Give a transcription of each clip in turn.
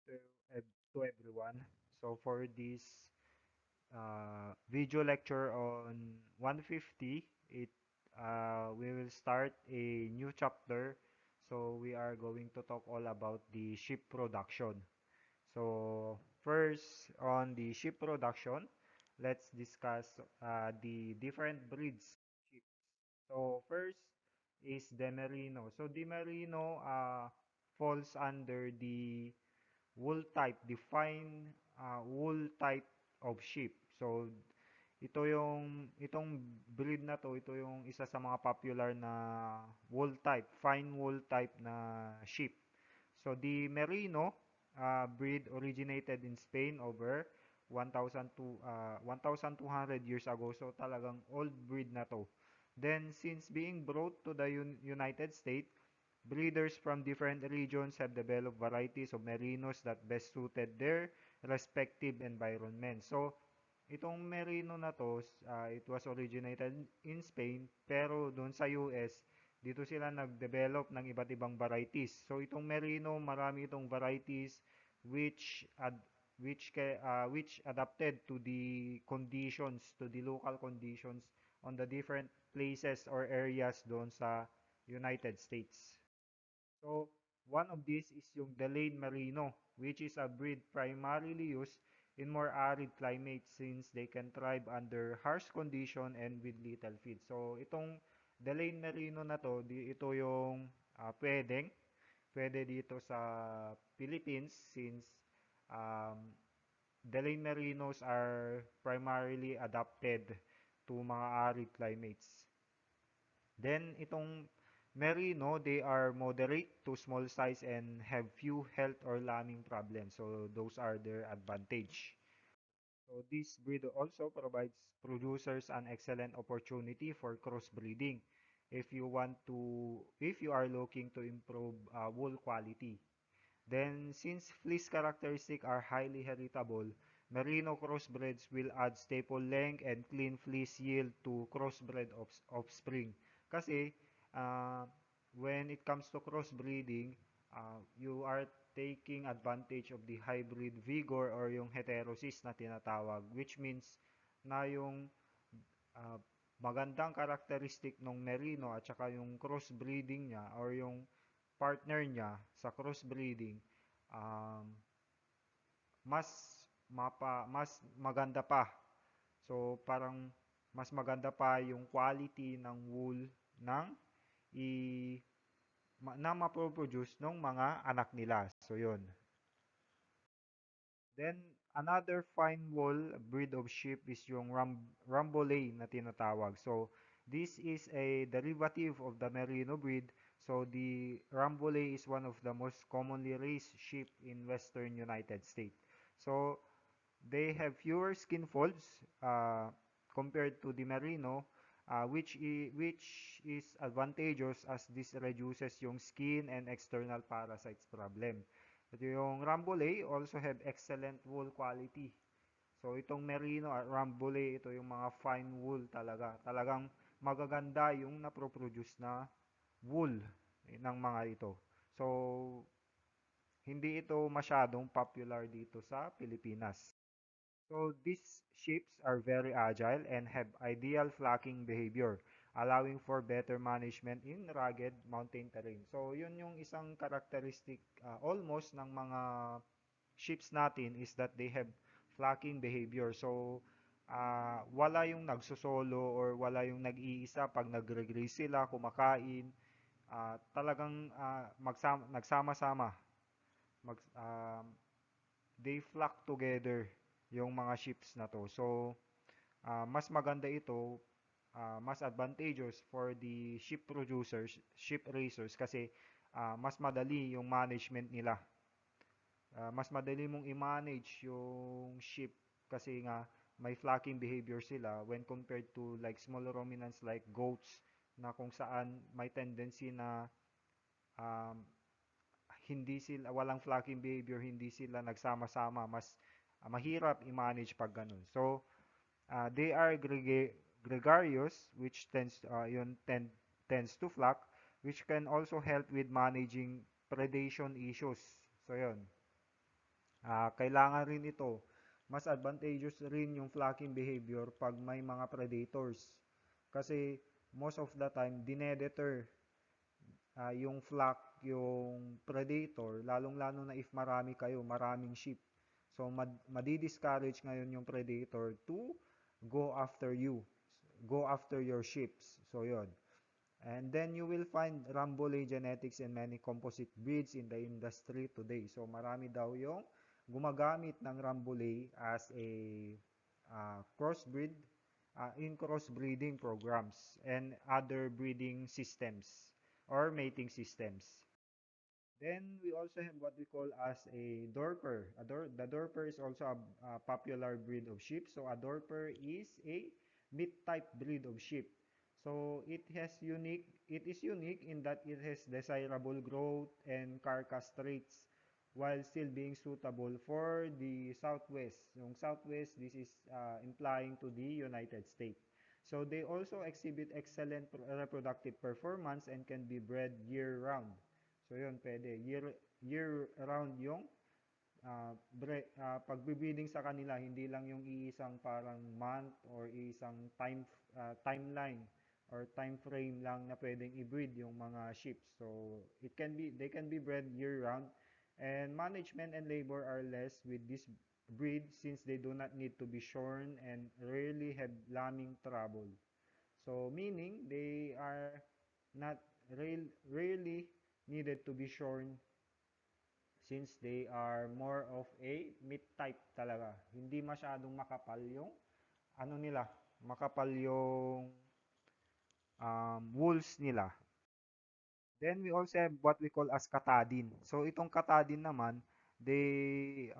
to, to everyone. So for this video lecture on 150, we will start a new chapter. So we are going to talk all about the ship production. So first on the ship production, let's discuss the different breeds of ships. So first is the Merino. So the Merino falls under the wool type, define wool type of sheep. So itong breed na to, ito yung isa sa mga popular na wool type, fine wool type na sheep. So the Merino breed originated in Spain over 1,200 years ago. So talagang old breed na to. Then since being brought to the United States, breeders from different regions have developed varieties of merinos that best suited their respective environment. So, itong merino na to, it was originated in Spain, pero doon sa US, dito sila nag-develop ng iba't ibang varieties. So, itong merino, marami itong varieties which adapted to the conditions, to the local conditions on the different places or areas doon sa United States. So, one of these is yung Delaine Merino, which is a breed primarily used in more arid climates since they can thrive under harsh condition and with little feed. So, itong Delaine Merino na to, ito yung pwede dito sa Philippines since um, Delaine Merinos are primarily adapted to mga arid climates. Then itong Merino, they are moderate to small size and have few health or lambing problems. So those are their advantage. So this breed also provides producers an excellent opportunity for crossbreeding if you are looking to improve wool quality. Then, since fleece characteristics are highly heritable, merino crossbreds will add staple length and clean fleece yield to crossbred offspring. Kasi, uh, when it comes to crossbreeding, you are taking advantage of the hybrid vigor or yung heterosis na tinatawag, which means na yung uh, magandang karakteristik ng merino at saka yung crossbreeding niya or yung partner niya sa crossbreeding um, mas mas maganda pa. So parang mas maganda pa yung quality ng wool ng i na mapoproduce ng mga anak nila. So yun. Then another fine wool breed of sheep is yung Rambouillet na tinatawag. So this is a derivative of the Merino breed. So the Rambouillet is one of the most commonly raised sheep in western United States. So they have fewer skin folds compared to the Merino, which is advantageous as this reduces yung skin and external parasites problem. At yung Rambouillet also have excellent wool quality. So itong Merino at Rambouillet, ito yung mga fine wool talaga. Talagang magaganda yung naproproduce na wool ng mga ito. So hindi ito masyadong popular dito sa Pilipinas. So these sheep are very agile and have ideal flocking behavior, allowing for better management in rugged mountain terrain. So yun yung isang characteristic almost ng mga sheep natin is that they have flocking behavior. So wala yung nagsosolo or wala yung nag-iisa pag nagre-graze sila, kumakain, talagang nagsama-sama. They flock together yung mga ships na to. So, mas maganda ito, mas advantageous for the ship producers, ship racers kasi mas madali yung management nila. Mas madali mong i-manage yung ship kasi nga may flocking behavior sila when compared to like small ruminants like goats na kung saan may tendency na um, hindi sila walang flocking behavior, hindi sila nagsama-sama, mas mahirap i-manage pag ganun. So, they are gregarious which tends to flock which can also help with managing predation issues. So, yun. Kailangan rin ito. Mas advantageous rin yung flocking behavior pag may mga predators. Kasi most of the time, dinedeter yung flock, yung predator, lalong-lalo na if marami kayo, maraming sheep. So, madi-discourage ngayon yung predator to go after you, go after your sheep. So, yun. And then you will find Rambouillet genetics in many composite breeds in the industry today. So, marami daw yung gumagamit ng Rambouillet as a crossbreed in crossbreeding programs and other breeding systems or mating systems. Then we also have what we call as a Dorper. The Dorper is also a popular breed of sheep. So a Dorper is a meat-type breed of sheep. So it is unique in that it has desirable growth and carcass traits while still being suitable for the Southwest. Yung Southwest, this is implying to the United States. So they also exhibit excellent reproductive performance and can be bred year-round. So yun, pwede. Year-round yung pagbe-breeding sa kanila, hindi lang yung iisang parang month or iisang timeline or time frame lang na pwedeng i-breed yung mga sheep. So they can be bred year-round, and management and labor are less with this breed since they do not need to be shorn and rarely have lambing trouble. So meaning they are not rarely needed to be shorn since they are more of a meat type talaga. Hindi masyadong makapal yung ano nila, makapal yung wools nila. Then we also have what we call as katadin. So itong katadin naman, they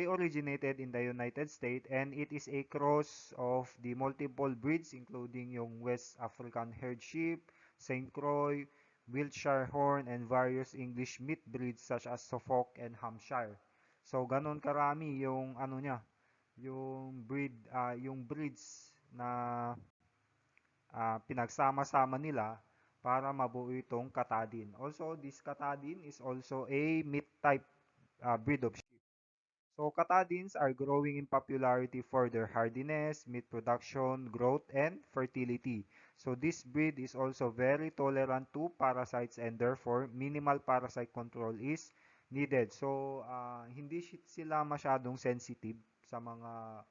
originated in the United States, and it is a cross of the multiple breeds including yung West African herd sheep, Saint Croix, Wiltshire Horn, and various English meat breeds such as Suffolk and Hampshire. So ganon karami yung ano niya, yung breeds na pinagsama-sama nila para mabuo itong katadin. Also, this katadin is also a meat type breed of sheep. So, katadins are growing in popularity for their hardiness, meat production, growth, and fertility. So, this breed is also very tolerant to parasites, and therefore, minimal parasite control is needed. So, hindi sila masyadong sensitive sa mga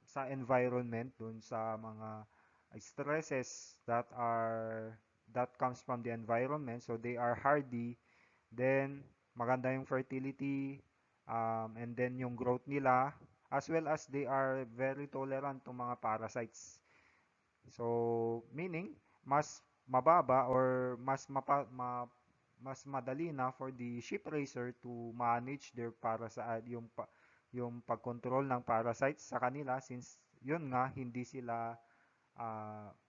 sa environment, dun sa mga stresses that comes from the environment. So they are hardy, then maganda yung fertility, and then yung growth nila, as well as they are very tolerant to mga parasites. So meaning mas mababa or mas madali na for the sheep raiser to manage their parasite, yung pagkontrol ng parasites sa kanila, since yun nga hindi sila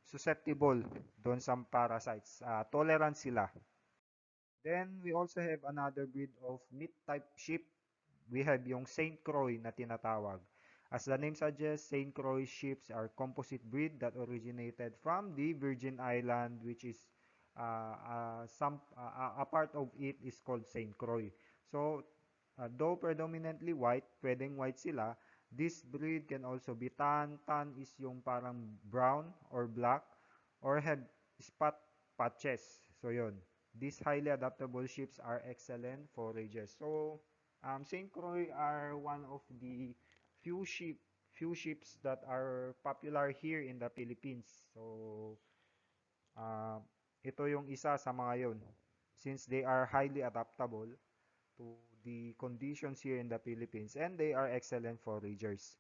susceptible doon sa parasites. Tolerant sila. Then we also have another breed of meat type sheep. We have yung Saint Croix na tinatawag. As the name suggests, Saint Croix sheep are composite breed that originated from the Virgin Island, which is a part of it is called Saint Croix. So though predominantly white, pwedeng white sila, this breed can also be tan. Tan is yung parang brown or black, or have spot patches. So yun. These highly adaptable sheep are excellent foragers. So St. Croix are one of the few sheep that are popular here in the Philippines. So uh, ito yung isa sa mga yun. Since they are highly adaptable to the conditions here in the Philippines, and they are excellent foragers.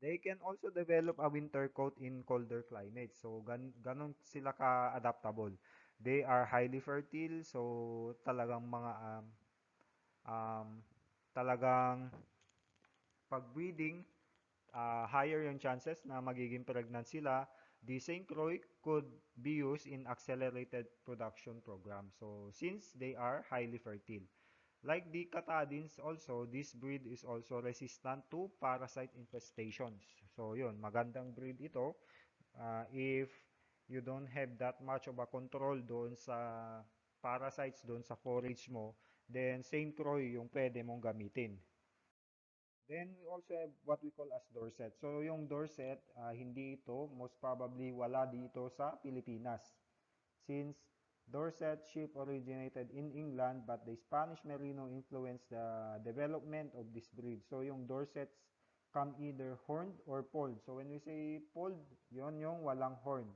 They can also develop a winter coat in colder climates. So ganon sila ka-adaptable. They are highly fertile, so talagang mga um, talagang pag-breeding, higher yung chances na magiging pregnant sila. The St. Croix could be used in accelerated production program. So since they are highly fertile. Like the Katadins also, this breed is also resistant to parasite infestations. So yun, magandang breed ito. If you don't have that much of a control doon sa parasites doon sa forage mo, Then same CROIX yung pwede mong gamitin. Then we also have what we call as Dorset. So yung Dorset, hindi ito, most probably wala dito sa Pilipinas. Since Dorset sheep originated in England but the Spanish Merino influenced the development of this breed. So yung Dorsets come either horned or polled. So when we say polled, yon yung walang horn.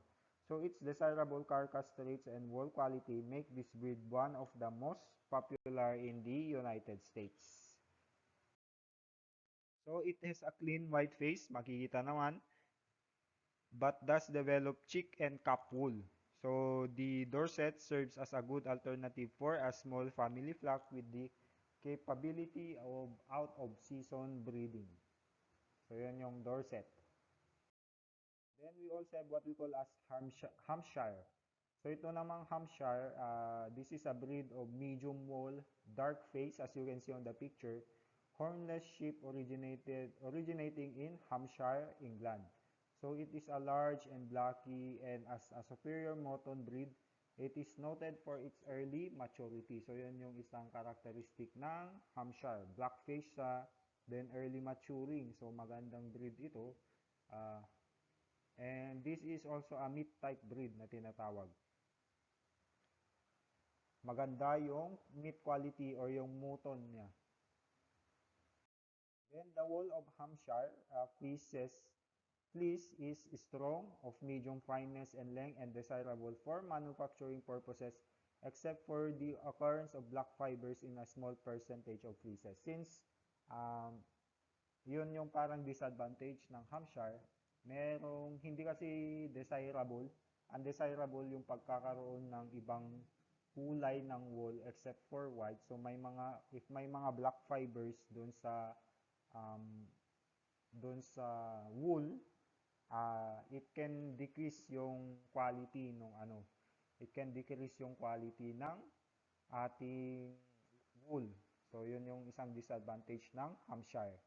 So its desirable carcass traits and wool quality make this breed one of the most popular in the United States. So it has a clean white face, makikita naman, but does develop cheek and cap wool. So the Dorset serves as a good alternative for a small family flock with the capability of out-of-season breeding. So yan yung Dorset. Then we also have what we call as Hampshire. So ito namang Hampshire, this is a breed of medium wool, dark face as you can see on the picture, hornless sheep originating in Hampshire, England. So it is a large and blacky and as a superior mutton breed, it is noted for its early maturity. So yan yung isang characteristic ng Hampshire. Black face siya, then early maturing. So magandang breed ito. And this is also a meat type breed na tinatawag. Maganda yung meat quality or yung mutton niya. Then the wool of Hampshire fleece is strong, of medium fineness and length, and desirable for manufacturing purposes, except for the occurrence of black fibers in a small percentage of fleeces. Since um, yun yung parang disadvantage ng Hampshire, merong hindi kasi desirable. Undesirable yung pagkakaroon ng ibang kulay ng wool except for white. So if may mga black fibers um, doon sa wool, it can decrease yung quality it can decrease yung quality ng ating wool. So yun yung isang disadvantage ng Hampshire.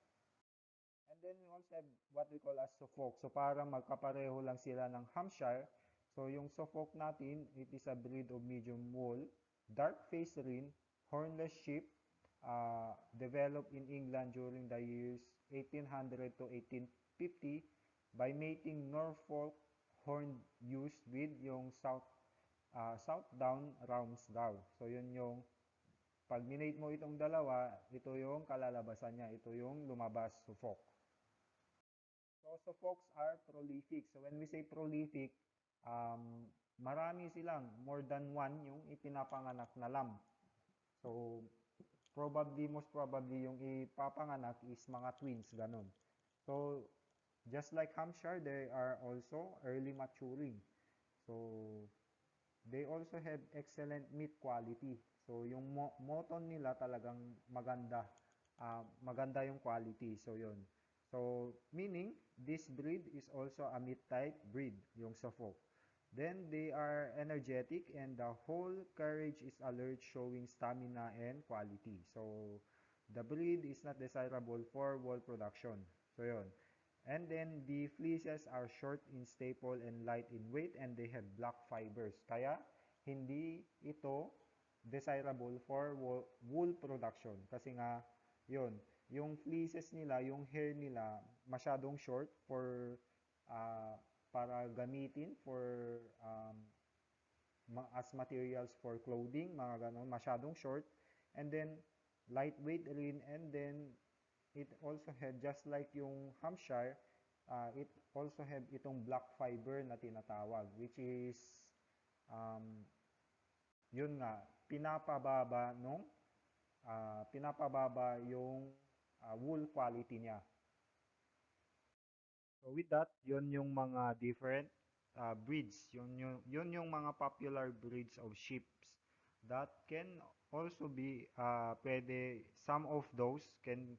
And then we also have what we call as Suffolk. So parang magkapareho lang sila ng Hampshire. So yung Suffolk natin, it is a breed of medium wool, dark face rin, hornless sheep, developed in England during the years 1800 to 1850 by mating Norfolk horned ewes with yung Southdown Ramsdown. So yun yung pag minate mo itong dalawa, ito yung kalalabasan niya. Ito yung lumabas, Suffolk. So Suffolks are prolific. So when we say prolific, marami silang, more than one yung ipinapanganak na lamb. So most probably yung ipapanganak is mga twins, ganun. So just like Hampshire, they are also early maturing. So they also have excellent meat quality. So yung mutton nila talagang maganda. Maganda yung quality. So yun. So meaning this breed is also a meat type breed, yung Suffolk. Then they are energetic and the whole carriage is alert, showing stamina and quality. So the breed is not desirable for wool production. So yun. And then the fleeces are short in staple and light in weight and they have black fibers. Kaya hindi ito desirable for wool production. Kasi nga, yun, yung fleeces nila, yung hair nila, masyadong short uh, para gamitin as materials for clothing, mga ganon, masyadong short. And then, lightweight rin, and then, it also had, just like yung Hampshire, it also had itong black fiber na tinatawag, which is, um, yun nga, pinapababa yung wool quality niya. So with that, yun yung mga different breeds. Yun yung mga popular breeds of sheep that can also be some of those can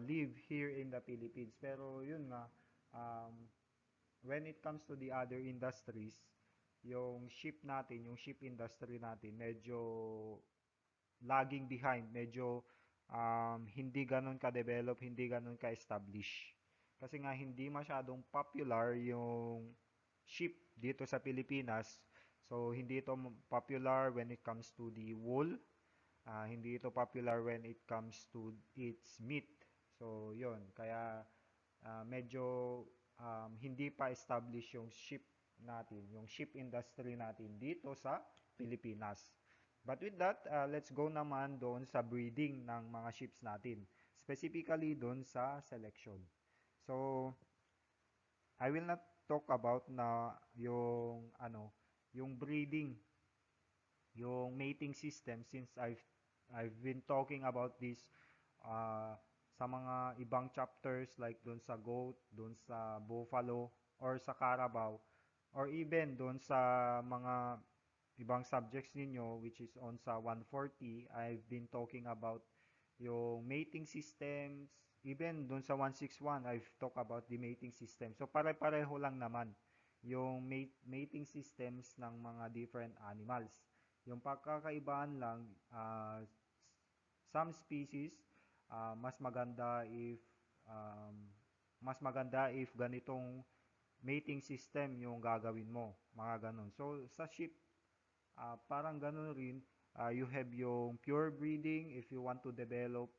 live here in the Philippines. Pero yun nga, um, when it comes to the other industries, yung sheep industry natin, medyo lagging behind, medyo hindi ganun ka-develop, hindi ganun ka-establish. Kasi nga hindi masyadong popular yung sheep dito sa Pilipinas. So hindi ito popular when it comes to the wool. Hindi ito popular when it comes to its meat. So, yun. Kaya medyo hindi pa establish yung sheep natin, yung sheep industry natin dito sa Pilipinas. But with that, let's go naman doon sa breeding ng mga sheep natin. Specifically doon sa selection. So, I will not talk about na yung breeding, yung mating system since I've been talking about this uh, sa mga ibang chapters like doon sa goat, doon sa buffalo, or sa carabao, or even doon sa mga ibang subjects ninyo which is on sa 140. I've been talking about yung mating systems, even doon sa 161 I've talked about the mating system. So pare-pareho lang naman yung mating systems ng mga different animals. Yung pagkakaibahan lang, some species mas maganda if um, ganitong mating system yung gagawin mo, mga ganun. So sa sheep, parang ganun rin, you have yung pure breeding if you want to develop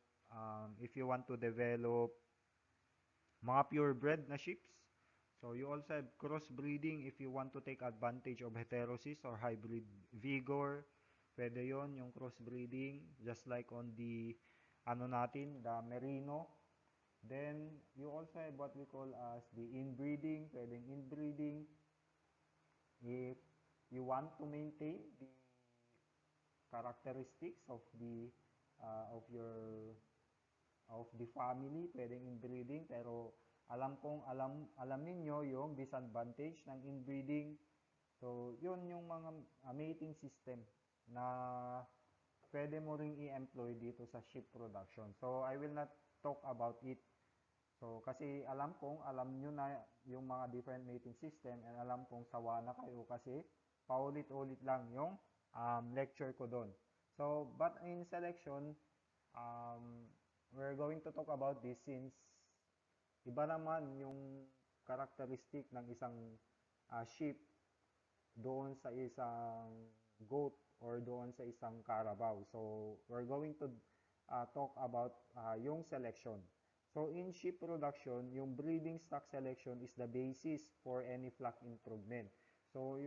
mga purebred na sheep. So you also have crossbreeding if you want to take advantage of heterosis or hybrid vigor. Pwede yon yung crossbreeding, just like on the the merino. Then you also have what we call as the inbreeding. Pwedeng inbreeding if you want to maintain the characteristics of of your of the family, pwedeng inbreeding, pero alam ninyo yung disadvantage ng inbreeding. So, yun yung mga mating system na pwede mo ring i-employ dito sa sheep production. So, I will not talk about it. So, kasi alam nyo na yung mga different mating system, and alam kong sawa na kayo kasi paulit-ulit lang yung lecture ko doon. So, but in selection, um, we're going to talk about this since iba naman yung characteristic ng isang sheep doon sa isang goat or doon sa isang carabao. So, we're going to talk about yung selection. So, in sheep production, yung breeding stock selection is the basis for any flock improvement. So,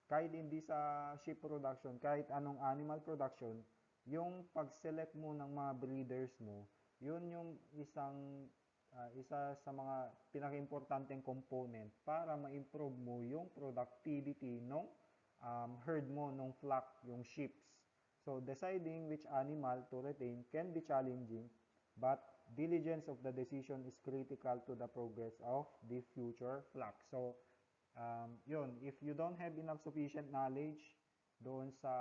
kahit hindi sa sheep production, kahit anong animal production, yung pag-select mo ng mga breeders mo, yun yung isa sa mga pinaka-importanteng component para ma-improve mo yung productivity ng herd mo, ng flock, yung sheep. So, deciding which animal to retain can be challenging, but diligence of the decision is critical to the progress of the future flock. So, yun, if you don't have enough sufficient knowledge doon sa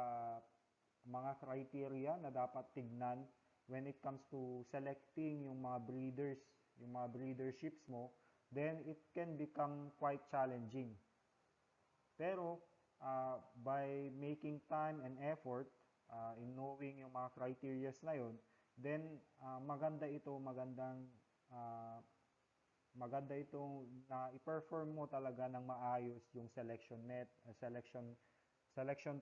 mga criteria na dapat tignan when it comes to selecting yung mga breeders, yung mga breederships mo, then it can become quite challenging. Pero, by making time and effort in knowing yung mga criteria na yun, then uh, maganda itong na i-perform mo talaga ng maayos yung selection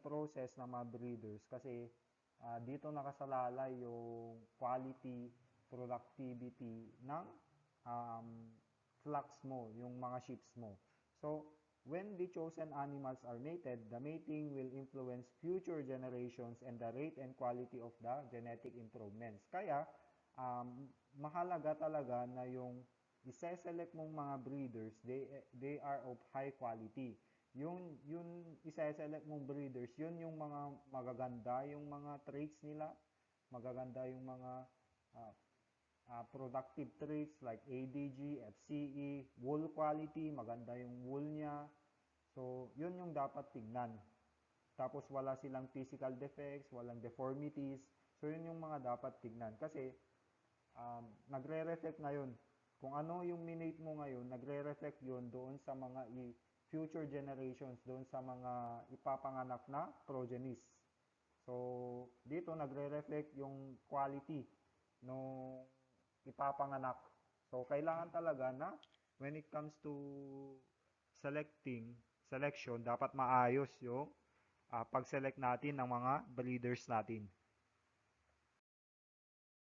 process ng mga breeders kasi dito nakasalalay yung quality, productivity ng flocks mo, yung mga sheep mo. So, when the chosen animals are mated, the mating will influence future generations and the rate and quality of the genetic improvements. Kaya, mahalaga talaga na yung isa-select mong mga breeders, they are of high quality. Yung isa-select mong breeders, yun yung mga magaganda, yung mga traits nila, magaganda yung mga productive traits like ADG, FCE, wool quality, maganda yung wool niya. So, yun yung dapat tignan. Tapos wala silang physical defects, walang deformities. So, yun yung mga dapat tignan. Kasi, nagre-reflect ngayon. Kung ano yung minate mo ngayon, nagre-reflect yun doon sa mga future generations, doon sa mga ipapanganak na progenies. So, dito nagre-reflect yung quality nung ipapanganak. So, kailangan talaga na when it comes to selection, dapat maayos yung pag-select natin ng mga breeders natin.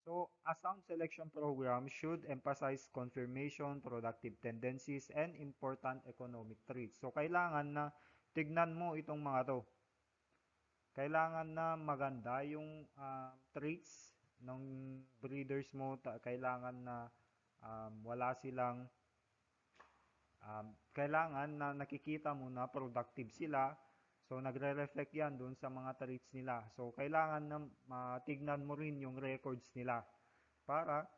So, a sound selection program should emphasize confirmation, productive tendencies, and important economic traits. So, kailangan na tignan mo itong mga to. Kailangan na maganda yung traits ng breeders mo. Kailangan na wala silang kailangan na nakikita mo na productive sila. So, nagre-reflect yan dun sa mga traits nila. So, kailangan na matignan mo rin yung records nila para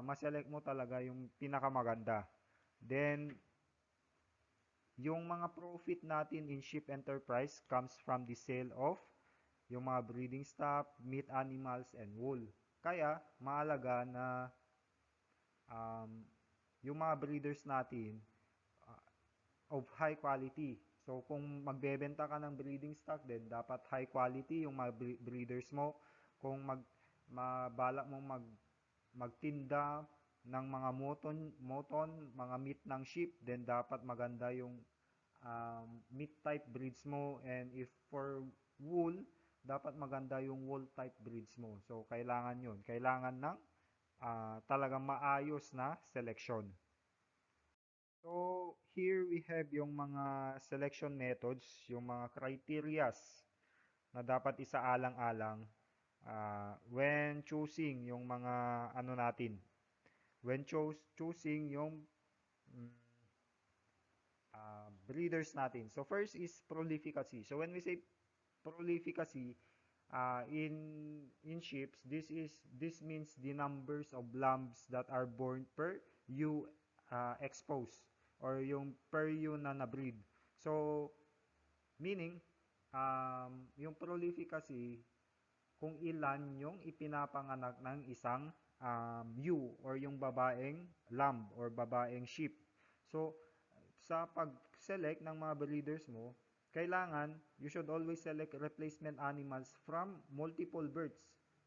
ma-select mo talaga yung pinakamaganda. Then, yung mga profit natin in sheep enterprise comes from the sale of yung mga breeding stock, meat animals, and wool. Kaya, mahalaga na yung mga breeders natin of high quality. So, kung magbebenta ka ng breeding stock din, dapat high quality yung mga breeders mo. Kung mabalak mong magtinda ng mga moton, mga meat ng sheep, then dapat maganda yung meat type breeds mo. And if for wool, dapat maganda yung wool type breeds mo. So, kailangan yun. Kailangan ng talagang maayos na selection. So, here we have yung mga selection methods, yung mga criterias na dapat isaalang-alang when choosing yung mga ano natin. When choosing yung breeders natin. So, first is prolificacy. So, when we say prolificacy, in sheep, this means the numbers of lambs that are born per ewe exposed or yung per ewe na na-breed. So, meaning, yung prolificacy, kung ilan yung ipinapanganak ng isang ewe or yung babaeng lamb or babaeng sheep. So, sa pag-select ng mga breeders mo, kailangan, you should always select replacement animals from multiple birds.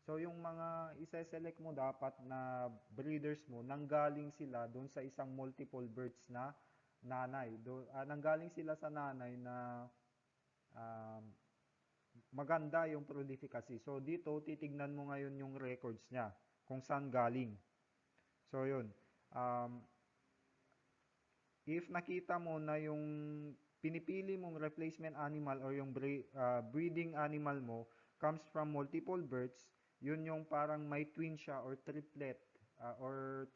So, yung mga isa-select mo dapat na breeders mo, nanggaling sila doon sa isang multiple birds na nanay. Nanggaling sila sa nanay na maganda yung prolificacy. So, dito, titignan mo ngayon yung records niya, kung saan galing. So, yun. If nakita mo na yung pinipili mong replacement animal or yung breeding animal mo comes from multiple birds, yun yung parang may twin siya or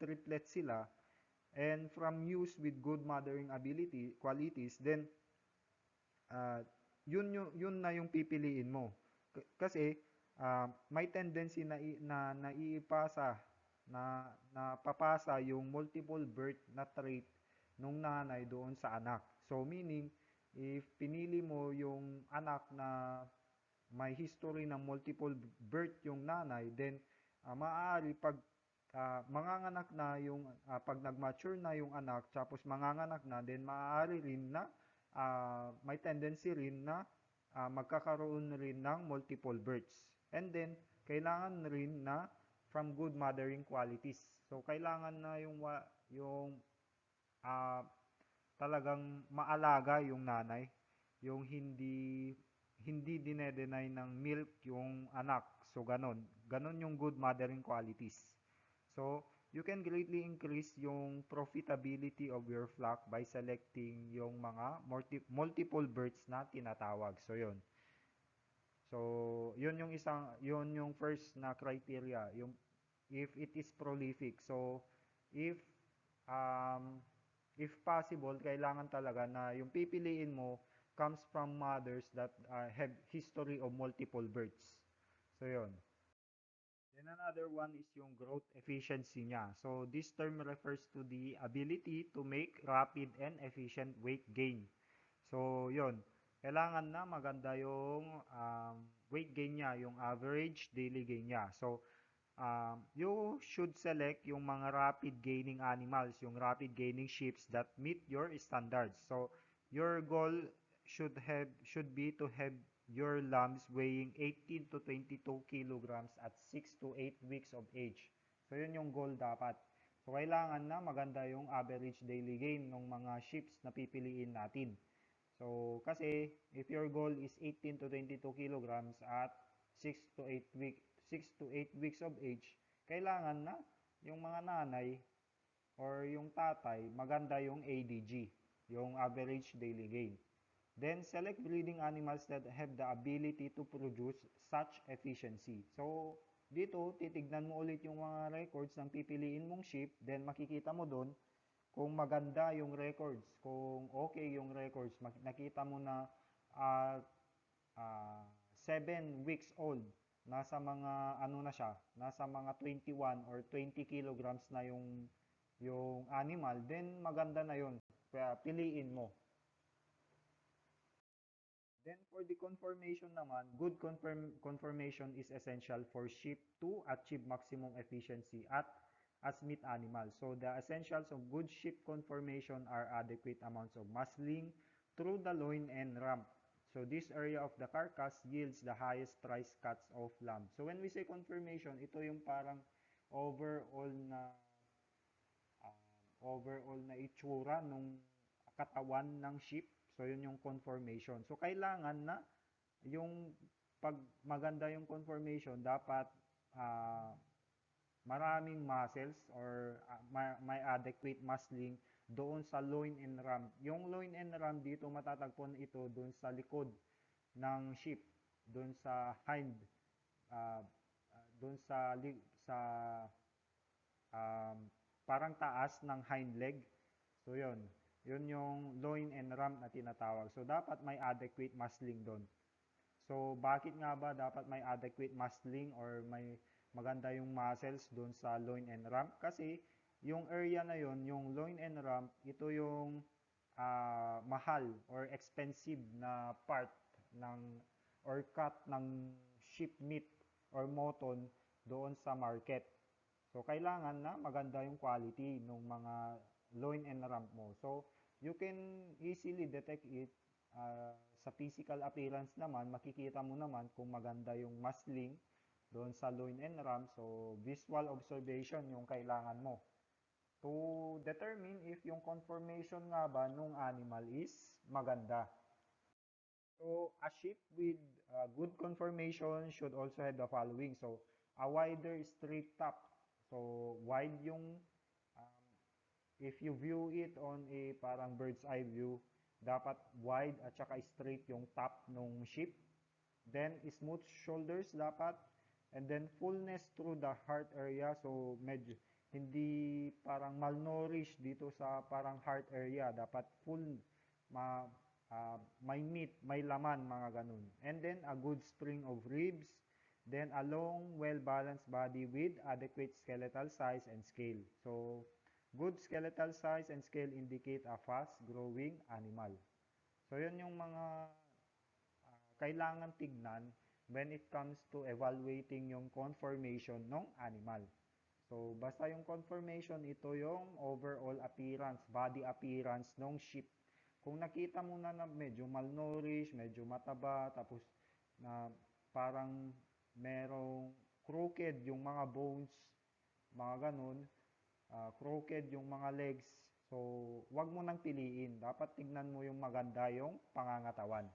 triplet sila, and from ewes with good mothering qualities, then yun na yung pipiliin mo. Kasi may tendency na naiipasa na papasa yung multiple birth na trait nung nanay doon sa anak. So, meaning, if pinili mo yung anak na may history ng multiple birth yung nanay, then maaari pag manganganak na yung, pag nag-mature na yung anak, tapos manganganak na, then maaari rin na may tendency rin na magkakaroon rin ng multiple births. And then, kailangan rin na from good mothering qualities. So, kailangan na yung talagang maalaga yung nanay, yung hindi dinedenay ng milk yung anak. So, ganon yung good mothering qualities. So, you can greatly increase yung profitability of your flock by selecting yung mga multiple births na tinatawag. So, yun. So, yun yung first na criteria, yung if it is prolific. So, if possible, kailangan talaga na yung pipiliin mo comes from mothers that have history of multiple births. So, yun. Then another one is yung growth efficiency niya. So, this term refers to the ability to make rapid and efficient weight gain. So, yun. Kailangan na maganda yung weight gain niya, yung average daily gain niya. So, you should select yung mga rapid gaining animals, yung rapid gaining sheep that meet your standards. So, your goal should be to have your lambs weighing 18 to 22 kilograms at 6 to 8 weeks of age. So, yun yung goal dapat. So, kailangan na maganda yung average daily gain ng mga sheep na pipiliin natin. So, kasi if your goal is 18 to 22 kilograms at 6 to 8 weeks of age, kailangan na yung mga nanay or yung tatay, maganda yung ADG, yung average daily gain. Then, select breeding animals that have the ability to produce such efficiency. So, dito, titignan mo ulit yung mga records ng pipiliin mong sheep, then makikita mo doon kung maganda yung records, kung okay yung records, nakita mo na uh, 7 weeks old, nasa mga ano na siya, nasa mga 21 or 20 kilograms na yung animal, then maganda na yun. Kaya piliin mo. Then for the conformation naman, good conformation is essential for sheep to achieve maximum efficiency as meat animals. So the essentials of good sheep conformation are adequate amounts of muscling through the loin and rump. So this area of the carcass yields the highest price cuts of lamb. So when we say conformation, ito yung parang overall na itsura nung katawan ng sheep. So, yun yung conformation. So, kailangan na yung pag maganda yung conformation, dapat maraming muscles or may adequate muscling doon sa loin and rump. Yung loin and rump dito matatagpuan ito doon sa likod ng sheep, doon sa hind, uh, doon sa um, parang taas ng hind leg. So, yun. Yun yung loin and rump na tinatawag. So, dapat may adequate muscling doon. So, bakit nga ba dapat may adequate muscling or may maganda yung muscles doon sa loin and rump? Kasi, yung area na yun, yung loin and rump, ito yung mahal or expensive na part ng or cut ng sheep meat or mutton doon sa market. So, kailangan na maganda yung quality ng mga loin and rump mo. So, you can easily detect it sa physical appearance naman. Makikita mo naman kung maganda yung muscling doon sa loin and rump. So, visual observation yung kailangan mo to determine if yung conformation nga ba nung animal is maganda. So, a sheep with good conformation should also have the following. So, a wider straight top. So, wide yung, if you view it on a parang bird's eye view, dapat wide at saka straight yung top ng sheep. Then, smooth shoulders dapat. And then, fullness through the heart area. So, medyo, hindi parang malnourished dito sa parang heart area. Dapat full, may meat, may laman, mga ganun. And then, a good string of ribs. Then, a long, well-balanced body with adequate skeletal size and scale. So, good skeletal size and scale indicate a fast-growing animal. So, yun yung mga kailangan tignan when it comes to evaluating yung conformation ng animal. So, basta yung conformation, ito yung overall appearance, body appearance ng sheep. Kung nakita mo na medyo malnourished, medyo mataba, tapos na parang merong crooked yung mga bones, mga ganun, crooked yung mga legs, so wag mo nang piliin. Dapat tignan mo yung maganda yung pangangatawan.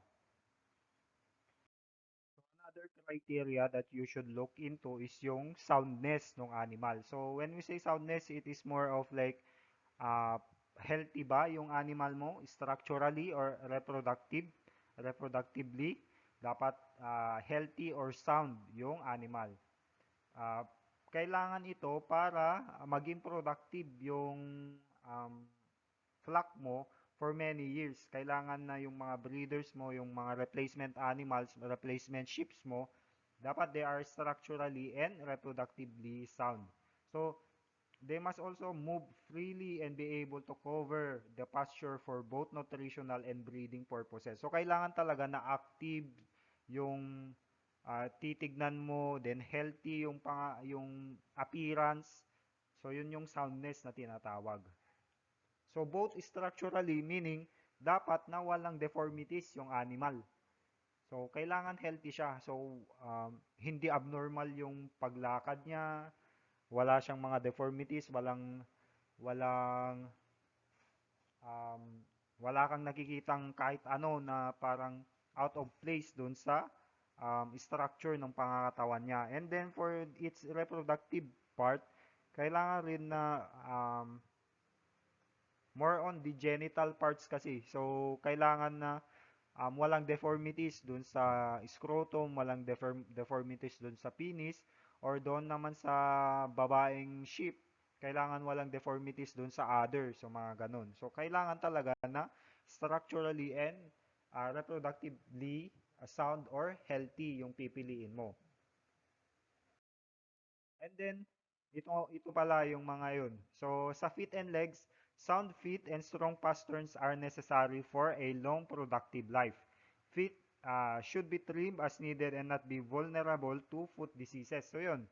Another criteria that you should look into is yung soundness ng animal. So when we say soundness, it is more of like healthy ba yung animal mo structurally or reproductively. Dapat healthy or sound yung animal. Uh, Kailangan ito para maging productive yung flock mo for many years. Kailangan na yung mga breeders mo, yung mga replacement animals, replacement sheeps mo, dapat they are structurally and reproductively sound. So, they must also move freely and be able to cover the pasture for both nutritional and breeding purposes. So, kailangan talaga na active yung titignan mo, then healthy yung appearance. So, yun yung soundness na tinatawag. So, both structurally, meaning, dapat na walang deformities yung animal. So, kailangan healthy siya. So, hindi abnormal yung paglakad niya, wala siyang mga deformities, walang, um, wala kang nakikitang kahit ano na parang out of place dun sa structure ng pangangatawan niya. And then for its reproductive part, kailangan rin na more on the genital parts kasi. So, kailangan na walang deformities dun sa scrotum, walang deformities dun sa penis, or doon naman sa babaeng sheep, kailangan walang deformities dun sa udder, so mga ganun. So, kailangan talaga na structurally and reproductively sound or healthy yung pipiliin mo. And then, ito pala yung mga yun. So, sa feet and legs, sound feet and strong pasterns are necessary for a long productive life. Feet should be trimmed as needed and not be vulnerable to foot diseases. So, yun.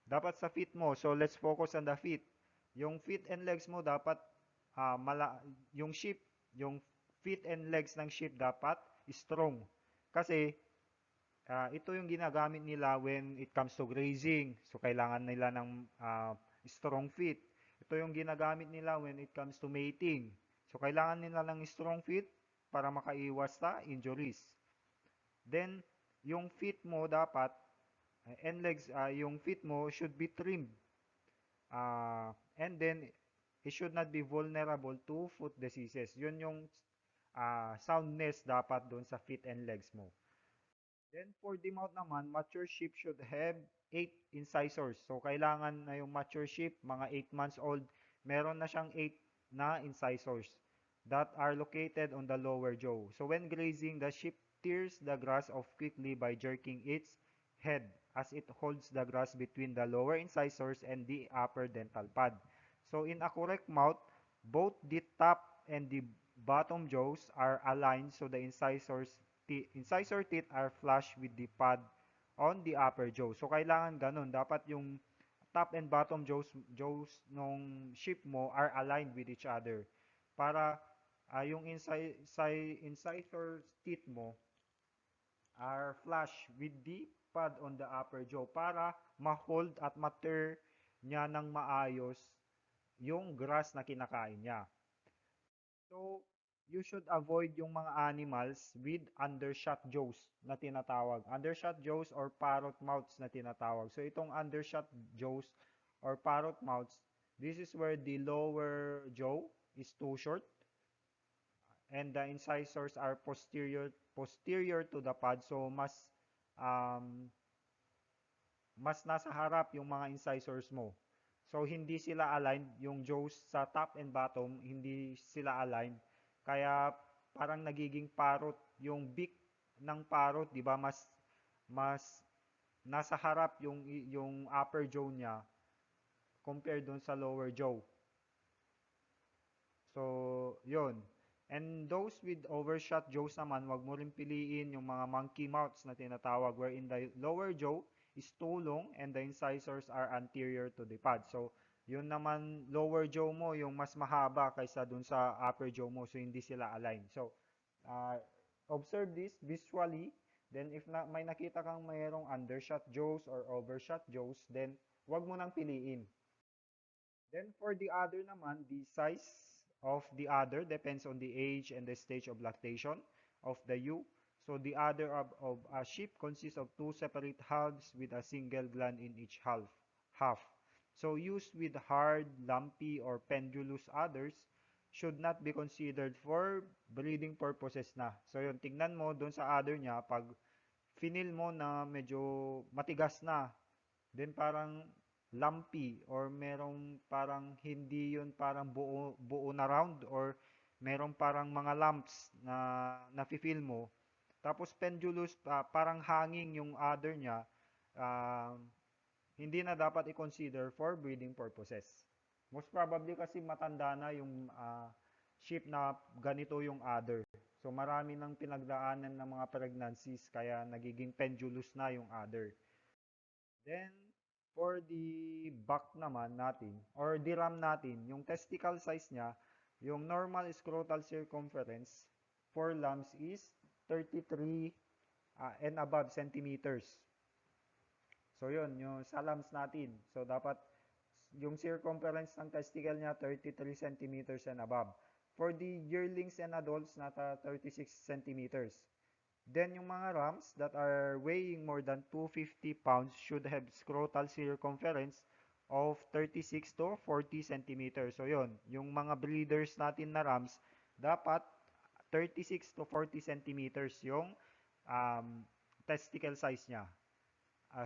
Dapat sa feet mo. So, let's focus on the feet. Yung feet and legs mo dapat, yung sheep, yung feet and legs ng sheep dapat strong. Kasi, ito yung ginagamit nila when it comes to grazing. So, kailangan nila ng strong feet. Ito yung ginagamit nila when it comes to mating. So, kailangan nila ng strong feet para makaiwas sa injuries. Then, yung feet mo dapat, and legs, yung feet mo should be trimmed. And then, it should not be vulnerable to foot diseases. Yun yung soundness dapat doon sa feet and legs mo. Then for the mouth naman, mature sheep should have 8 incisors. So kailangan na yung mature sheep, mga 8 months old, meron na siyang 8 na incisors that are located on the lower jaw. So when grazing, the sheep tears the grass off quickly by jerking its head as it holds the grass between the lower incisors and the upper dental pad. So in a correct mouth, both the top and the bottom jaws are aligned so the incisor teeth are flush with the pad on the upper jaw. So, kailangan ganun. Dapat yung top and bottom jaws nung sheep mo are aligned with each other. Para yung incisor teeth mo are flush with the pad on the upper jaw para ma-hold at ma-tear niya ng maayos yung grass na kinakain niya. So, you should avoid yung mga animals with undershot jaws na tinatawag. Undershot jaws or parrot mouths na tinatawag. So, itong undershot jaws or parrot mouths, this is where the lower jaw is too short and the incisors are posterior to the pad. So, mas nasa harap yung mga incisors mo. So, hindi sila aligned. Yung jaws sa top and bottom, hindi sila aligned. Kaya, parang nagiging parrot. Yung beak ng parrot, di ba, mas nasa harap yung upper jaw niya compared dun sa lower jaw. So, yun. And those with overshot jaws naman, wag mo rin piliin yung mga monkey mouths na tinatawag wherein the lower jaw is too long and the incisors are anterior to the pad. So, yun naman lower jaw mo yung mas mahaba kaysa dun sa upper jaw mo. So, hindi sila aligned. So, observe this visually. Then, if may nakita kang mayroong undershot jaws or overshot jaws, then wag mo nang piliin. Then, for the udder naman, the size of the udder depends on the age and the stage of lactation of the ewe. So the udder of a sheep consists of two separate halves with a single gland in each half. So used with hard, lumpy, or pendulous udders should not be considered for breeding purposes na. So yun, tingnan mo doon sa udder niya, pag finil mo na medyo matigas na, then parang lumpy or merong parang hindi yun parang buo na round or merong parang mga lumps na nafi-feel mo. Tapos pendulous, parang hanging yung udder niya, hindi na dapat i-consider for breeding purposes. Most probably kasi matanda na yung sheep na ganito yung udder. So marami nang pinagdaanan ng mga pregnancies kaya nagiging pendulous na yung udder. Then, for the back naman natin, or the ram natin, yung testicle size niya, yung normal scrotal circumference for lambs is 33 and above centimeters. So, yun, yung sa lambs natin. So, dapat yung circumference ng testicle niya, 33 centimeters and above. For the yearlings and adults, nata 36 centimeters. Then yung mga rams that are weighing more than 250 pounds should have scrotal circumference of 36 to 40 centimeters. So yun, yung mga breeders natin na rams, dapat 36 to 40 centimeters yung um, testicle size niya.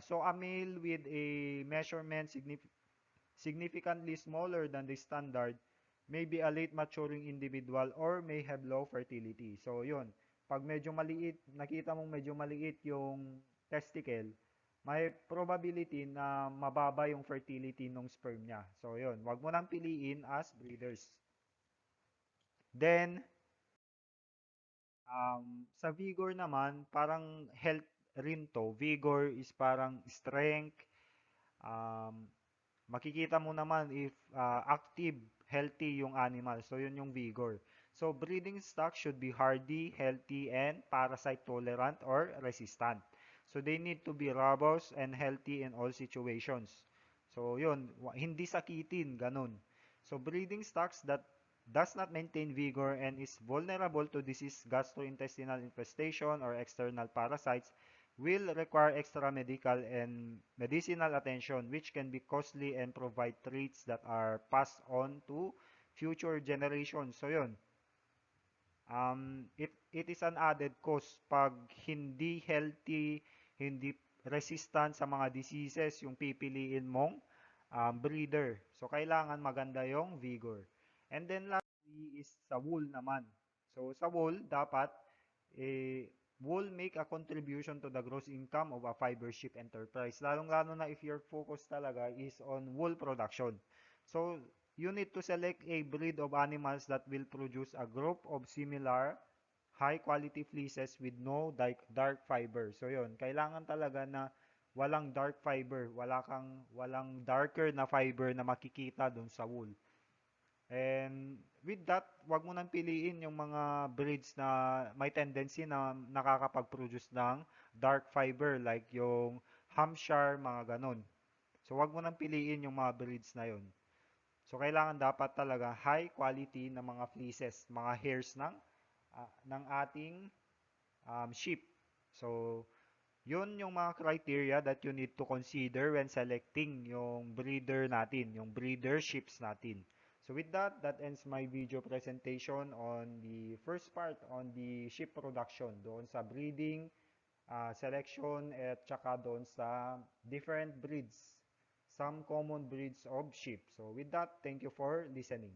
So a male with a measurement significantly smaller than the standard may be a late maturing individual or may have low fertility. So, yun. Pag medyo maliit, nakita mong medyo maliit yung testicle, may probability na mababa yung fertility ng sperm niya. So, yun. Wag mo nang piliin as breeders. Then, sa vigor naman, parang health rin to. Vigor is parang strength, um, makikita mo naman if active, healthy yung animal. So, yun yung vigor. So, breeding stock should be hardy, healthy, and parasite tolerant or resistant. So, they need to be robust and healthy in all situations. So, yun, hindi sakitin, ganun. So, breeding stocks that does not maintain vigor and is vulnerable to disease, gastrointestinal infestation, or external parasites will require extra medical and medicinal attention, which can be costly and provide traits that are passed on to future generations. So yun, it is an added cost pag hindi healthy, hindi resistant sa mga diseases yung pipiliin mong breeder. So kailangan maganda yung vigor. And then lastly is sa wool naman. So sa wool, dapat wool make a contribution to the gross income of a fiber ship enterprise. Lalong-lalo na if your focus talaga is on wool production. So you need to select a breed of animals that will produce a group of similar high-quality fleeces with no dark fiber. So yun, kailangan talaga na walang dark fiber, walang darker na fiber na makikita doon sa wool. And with that, wag mo nang piliin yung mga breeds na may tendency na nakakapag-produce ng dark fiber like yung Hampshire, mga ganon. So wag mo nang piliin yung mga breeds na yon. So kailangan dapat talaga high quality na mga fleeces, mga hairs ng ating sheep. So yun yung mga criteria that you need to consider when selecting yung breeder natin, yung breeder sheeps natin. So with that, that ends my video presentation on the first part on the sheep production, doon sa breeding, selection, at tsaka doon sa different breeds, some common breeds of sheep. So with that, thank you for listening.